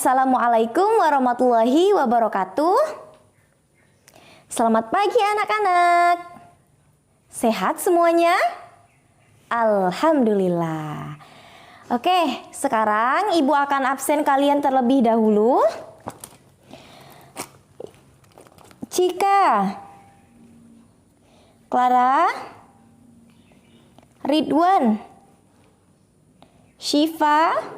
Assalamualaikum warahmatullahi wabarakatuh. Selamat pagi anak-anak. Sehat semuanya? Alhamdulillah. Oke, sekarang Ibu akan absen kalian terlebih dahulu. Cika, Clara, Ridwan, Syifa,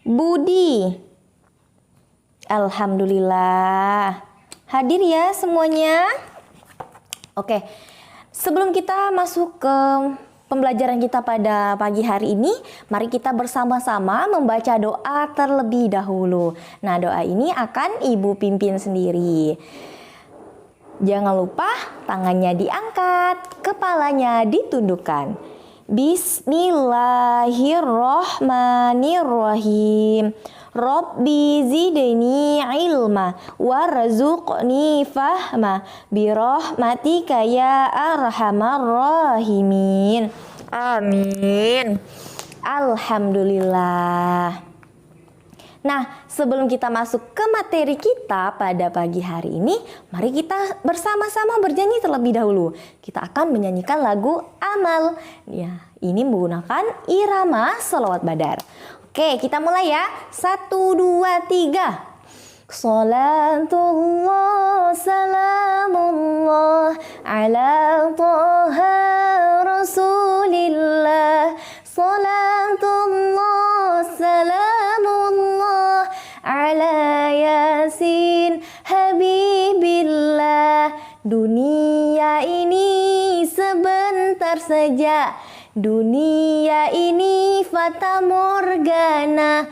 Budi. Alhamdulillah. Hadir ya semuanya. Oke, sebelum kita masuk ke pembelajaran kita pada pagi hari ini, mari kita bersama-sama membaca doa terlebih dahulu. Nah, doa ini akan Ibu pimpin sendiri. Jangan lupa tangannya diangkat, kepalanya ditundukkan. Bismillahirrahmanirrahim. Rabbi zidni ilma warzuqni fahma birahmatika ya arhamar rahimin. Amin. Alhamdulillah. Nah, sebelum kita masuk ke materi kita pada pagi hari ini, mari kita bersama-sama bernyanyi terlebih dahulu. Kita akan menyanyikan lagu Amal. Ya, ini menggunakan irama sholawat badar. Oke, kita mulai ya. 1, 2, 3. Salatullah salamullah ala toha rasulillah. Salatullah salamullah ala yasin habibillah. Dunia ini sebentar saja, dunia ini fata morgana.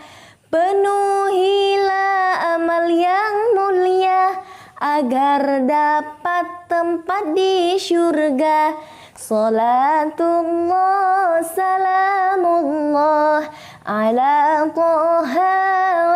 Penuhilah amal yang mulia agar dapat tempat di syurga. Salatullah salamullah ala toha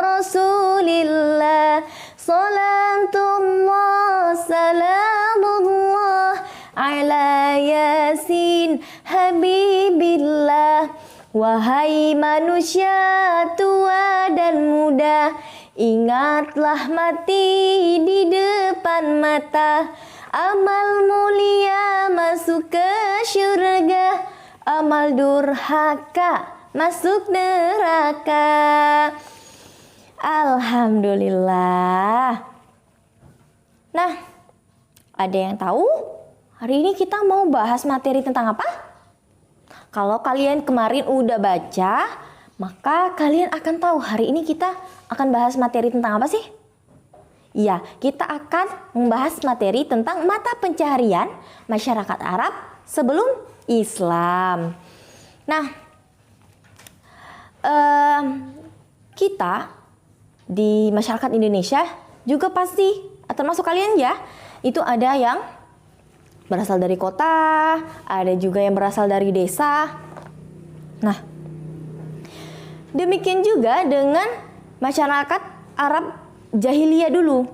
rasulillah. Salatullah salamullah ala yasin habibillah. Wahai manusia tua dan muda, ingatlah mati di depan mata. Amal mulia masuk ke syurga, amal durhaka masuk neraka. Alhamdulillah. Nah, ada yang tahu hari ini kita mau bahas materi tentang apa? Kalau kalian kemarin udah baca, maka kalian akan tahu hari ini kita akan bahas materi tentang apa sih? Iya, kita akan membahas materi tentang mata pencaharian masyarakat Arab sebelum Islam. Nah, kita di masyarakat Indonesia juga pasti, termasuk kalian ya, itu ada yang berasal dari kota, ada juga yang berasal dari desa. Nah, demikian juga dengan masyarakat Arab jahiliyah dulu.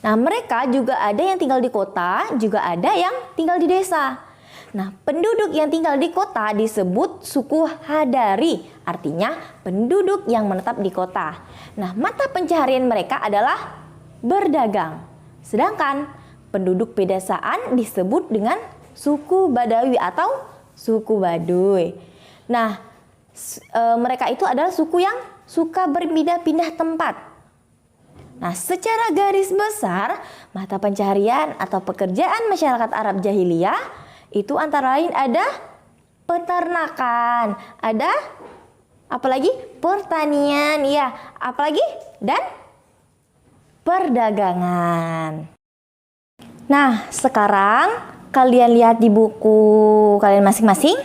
Nah, mereka juga ada yang tinggal di kota, juga ada yang tinggal di desa. Nah, penduduk yang tinggal di kota disebut suku Hadari, artinya penduduk yang menetap di kota. Nah, mata pencaharian mereka adalah berdagang. Sedangkan penduduk pedesaan disebut dengan suku Badawi atau suku Baduy. Nah, mereka itu adalah suku yang suka berpindah-pindah tempat. Nah, secara garis besar, mata pencaharian atau pekerjaan masyarakat Arab jahiliyah itu antara lain ada peternakan, ada apalagi pertanian, ya, apalagi dan perdagangan. Nah, sekarang kalian lihat di buku kalian masing-masing.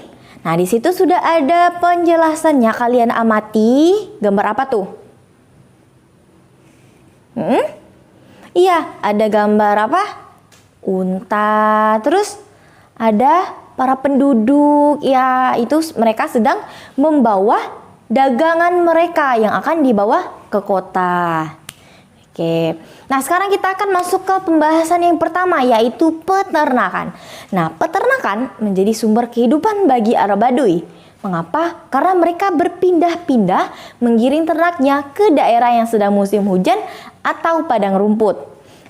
Nah, di situ sudah ada penjelasannya. Kalian amati gambar apa tuh? Iya, ada gambar apa? Unta. Terus ada para penduduk. Ya, itu mereka sedang membawa dagangan mereka yang akan dibawa ke kota. Oke, nah sekarang kita akan masuk ke pembahasan yang pertama, yaitu peternakan. Nah, peternakan menjadi sumber kehidupan bagi Arab Baduy. Mengapa? Karena mereka berpindah-pindah menggiring ternaknya ke daerah yang sedang musim hujan atau padang rumput.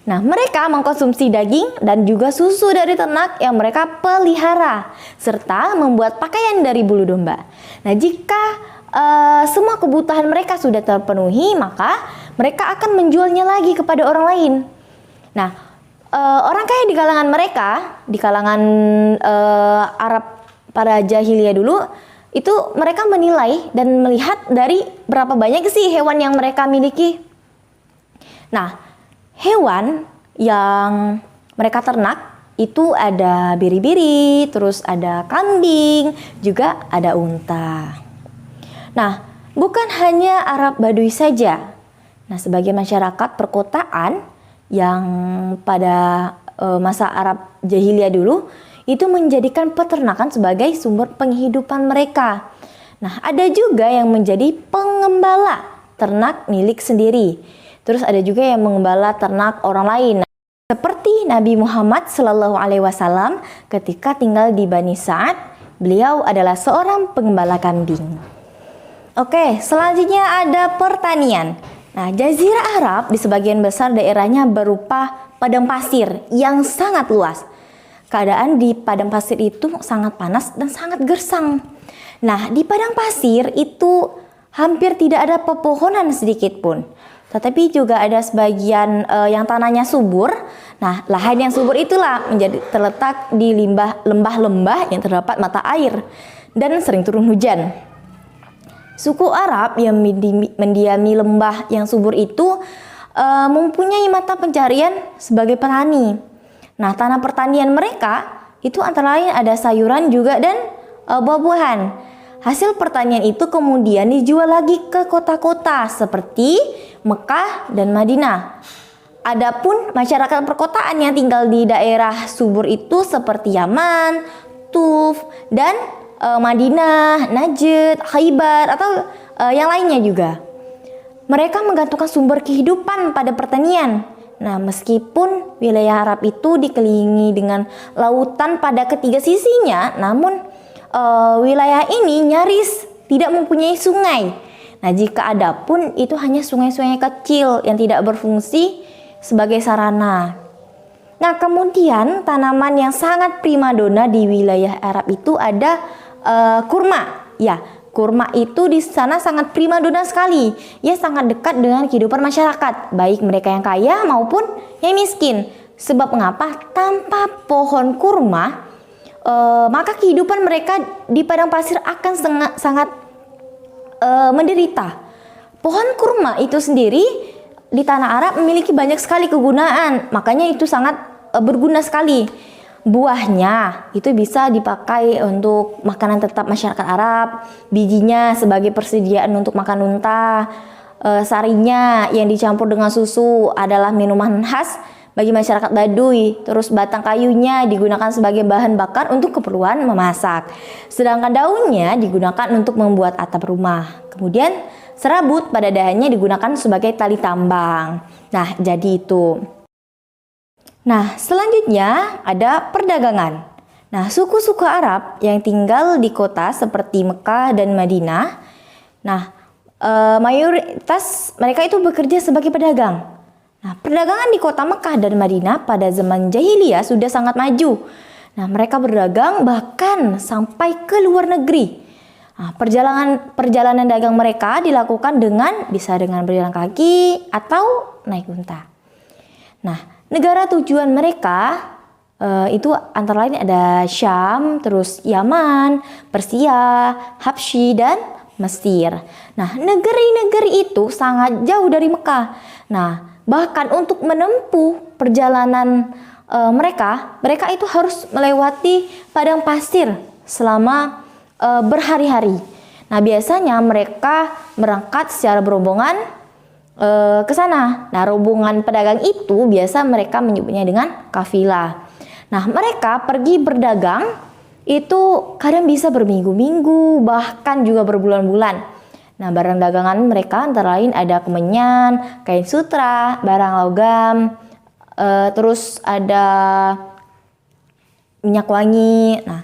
Nah, mereka mengkonsumsi daging dan juga susu dari ternak yang mereka pelihara, serta membuat pakaian dari bulu domba. Nah, jika semua kebutuhan mereka sudah terpenuhi, maka mereka akan menjualnya lagi kepada orang lain. Nah, orang kaya di kalangan mereka, di kalangan Arab pada jahiliyah dulu, itu mereka menilai dan melihat dari berapa banyak sih hewan yang mereka miliki. Nah, hewan yang mereka ternak itu ada biri-biri, terus ada kambing, juga ada unta. Nah, bukan hanya Arab Baduy saja. Nah, sebagai masyarakat perkotaan yang pada masa Arab jahiliyah dulu, itu menjadikan peternakan sebagai sumber penghidupan mereka. Nah, ada juga yang menjadi pengembala ternak milik sendiri. Terus ada juga yang mengembala ternak orang lain. Seperti Nabi Muhammad SAW ketika tinggal di Bani Sa'ad, beliau adalah seorang pengembala kambing. Oke, selanjutnya ada pertanian. Nah, Jazirah Arab di sebagian besar daerahnya berupa padang pasir yang sangat luas. Keadaan di padang pasir itu sangat panas dan sangat gersang. Nah, di padang pasir itu hampir tidak ada pepohonan sedikit pun. Tetapi juga ada sebagian yang tanahnya subur. Nah, lahan yang subur itulah menjadi terletak di lembah-lembah yang terdapat mata air dan sering turun hujan. Suku Arab yang mendiami lembah yang subur itu mempunyai mata pencarian sebagai petani. Nah, tanah pertanian mereka itu antara lain ada sayuran juga dan buah-buahan. Hasil pertanian itu kemudian dijual lagi ke kota-kota seperti Mekah dan Madinah. Adapun masyarakat perkotaan yang tinggal di daerah subur itu seperti Yaman, Tuf, dan Madinah, Najd, Khaybar, atau yang lainnya juga. Mereka menggantungkan sumber kehidupan pada pertanian. Nah, meskipun wilayah Arab itu dikelilingi dengan lautan pada ketiga sisinya, namun wilayah ini nyaris tidak mempunyai sungai. Nah, jika ada pun itu hanya sungai-sungai kecil yang tidak berfungsi sebagai sarana. Nah, kemudian tanaman yang sangat primadona di wilayah Arab itu ada kurma. Ya, kurma itu di sana sangat primadona sekali. Ya, sangat dekat dengan kehidupan masyarakat, baik mereka yang kaya maupun yang miskin. Sebab mengapa? Tanpa pohon kurma, maka kehidupan mereka di padang pasir akan sangat menderita. Pohon kurma itu sendiri di tanah Arab memiliki banyak sekali kegunaan, makanya itu sangat berguna sekali. Buahnya itu bisa dipakai untuk makanan tetap masyarakat Arab, bijinya sebagai persediaan untuk makan unta, sarinya yang dicampur dengan susu adalah minuman khas bagi masyarakat Baduy. Terus batang kayunya digunakan sebagai bahan bakar untuk keperluan memasak. Sedangkan daunnya digunakan untuk membuat atap rumah. Kemudian serabut pada dahannya digunakan sebagai tali tambang. Nah, jadi itu. Nah, selanjutnya ada perdagangan. Nah, suku-suku Arab yang tinggal di kota seperti Mekah dan Madinah, nah, mayoritas mereka itu bekerja sebagai pedagang. Nah, perdagangan di kota Mekah dan Madinah pada zaman jahiliyah sudah sangat maju. Nah, mereka berdagang bahkan sampai ke luar negeri. Nah, perjalanan dagang mereka dilakukan bisa dengan berjalan kaki atau naik unta. Nah, negara tujuan mereka itu antara lain ada Syam, terus Yaman, Persia, Habsyi, dan Mesir. Nah, negeri-negeri itu sangat jauh dari Mekah. Nah, bahkan untuk menempuh perjalanan mereka itu harus melewati padang pasir selama berhari-hari. Nah, biasanya mereka berangkat secara berombongan ke sana. Nah, rombongan pedagang itu biasa mereka menyebutnya dengan kafilah. Nah, mereka pergi berdagang itu kadang bisa berminggu-minggu, bahkan juga berbulan-bulan. Nah, barang dagangan mereka antara lain ada kemenyan, kain sutra, barang logam, terus ada minyak wangi. Nah,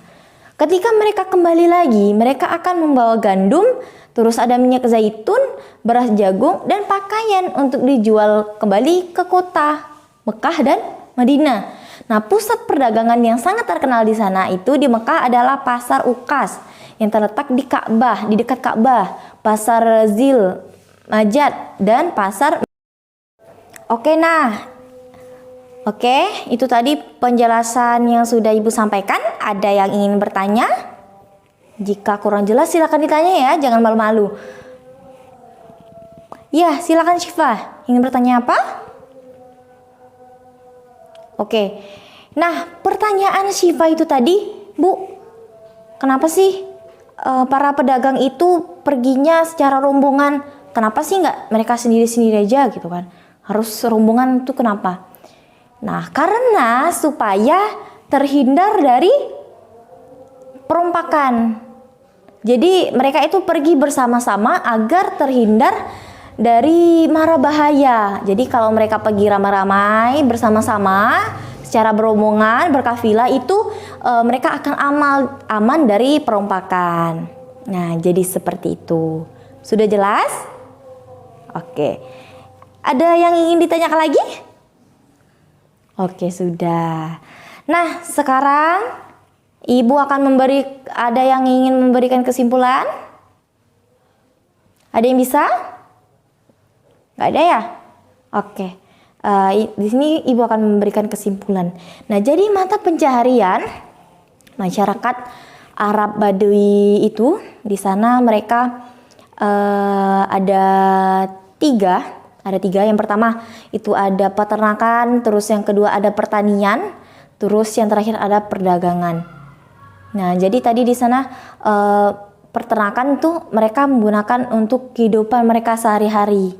ketika mereka kembali lagi, mereka akan membawa gandum, terus ada minyak zaitun, beras jagung, dan pakaian untuk dijual kembali ke kota Mekah dan Madinah. Nah, pusat perdagangan yang sangat terkenal di sana itu di Mekah adalah Pasar Ukas yang terletak di Ka'bah, di dekat Ka'bah, Pasar Zil Majad, dan Pasar. Oke, itu tadi penjelasan yang sudah Ibu sampaikan. Ada yang ingin bertanya? Jika kurang jelas silakan ditanya ya, jangan malu-malu. Ya, silakan Syifa. Ingin bertanya apa? Oke. Nah, pertanyaan Syifa itu tadi, Bu, kenapa sih para pedagang itu perginya secara rombongan? Kenapa sih nggak mereka sendiri-sendiri aja gitu kan? Harus rombongan itu kenapa? Nah, karena supaya terhindar dari perompakan. Jadi mereka itu pergi bersama-sama agar terhindar dari mara bahaya. Jadi kalau mereka pergi ramai-ramai bersama-sama secara berombongan, berkafilah itu mereka akan aman dari perompakan. Nah, jadi seperti itu. Sudah jelas? Oke. Ada yang ingin ditanyakan lagi? Oke, sudah. Nah, sekarang Ibu akan ada yang ingin memberikan kesimpulan? Ada yang bisa? Nggak ada ya? Oke. Di sini Ibu akan memberikan kesimpulan. Nah, jadi mata pencaharian masyarakat Arab Badui itu di sana mereka ada tiga. Yang pertama itu ada peternakan, terus yang kedua ada pertanian, terus yang terakhir ada perdagangan. Nah, jadi tadi di sana peternakan tuh mereka menggunakan untuk kehidupan mereka sehari-hari.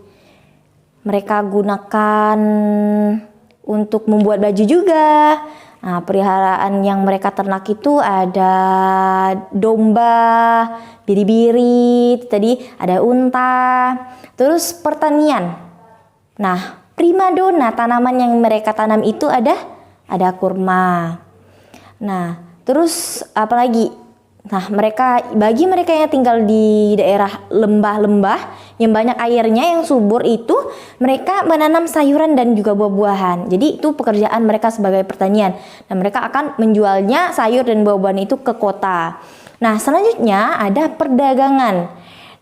Mereka gunakan untuk membuat baju juga. Nah, peliharaan yang mereka ternak itu ada domba, biri-biri, tadi ada unta. Terus pertanian. Nah, primadona tanaman yang mereka tanam itu ada kurma. Nah, terus apalagi? Nah, bagi mereka yang tinggal di daerah lembah-lembah yang banyak airnya, yang subur itu, mereka menanam sayuran dan juga buah-buahan. Jadi itu pekerjaan mereka sebagai pertanian. Dan mereka akan menjualnya sayur dan buah-buahan itu ke kota. Nah, selanjutnya ada perdagangan.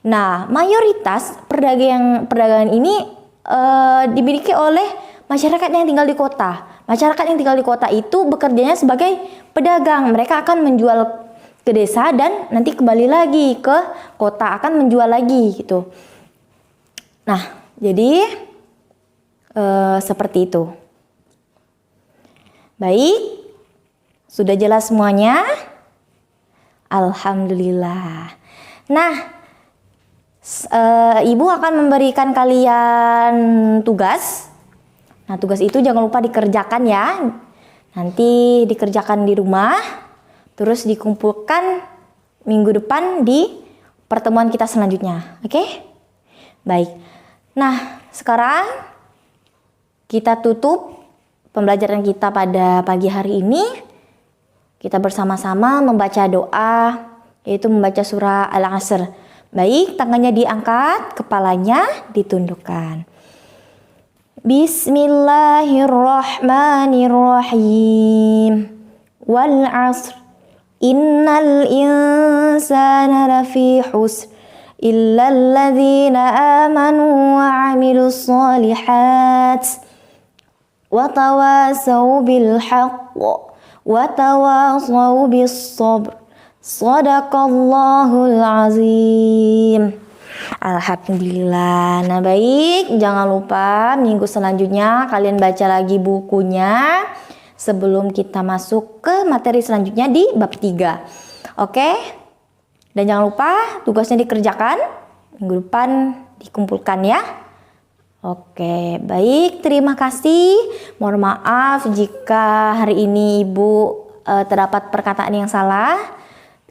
Nah, mayoritas perdagangan ini dimiliki oleh masyarakat yang tinggal di kota. Masyarakat yang tinggal di kota itu bekerjanya sebagai pedagang. Mereka akan menjual ke desa dan nanti kembali lagi ke kota, akan menjual lagi gitu. Nah, jadi seperti itu. Baik, sudah jelas semuanya? Alhamdulillah. Nah, Ibu akan memberikan kalian tugas. Nah, tugas itu jangan lupa dikerjakan ya. Nanti dikerjakan di rumah, terus dikumpulkan minggu depan di pertemuan kita selanjutnya. Oke? Baik. Nah, sekarang kita tutup pembelajaran kita pada pagi hari ini. Kita bersama-sama membaca doa, yaitu membaca surah Al-Asr. Baik, tangannya diangkat, kepalanya ditundukkan. Bismillahirrahmanirrahim. Wal 'asr. Innal insana lafi khusr. Illa alladhina amanu wa 'amilus shalihat. Wa tawasaw bil haqq wa tawasaw bis sabr. Shadaqallahul azim. Alhamdulillah. Nah, baik, jangan lupa minggu selanjutnya kalian baca lagi bukunya sebelum kita masuk ke materi selanjutnya di bab 3. Oke? Dan jangan lupa tugasnya dikerjakan, minggu depan dikumpulkan ya. Oke, baik, terima kasih. Mohon maaf jika hari ini Ibu terdapat perkataan yang salah.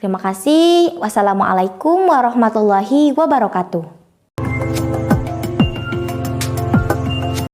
Terima kasih. Wassalamualaikum warahmatullahi wabarakatuh.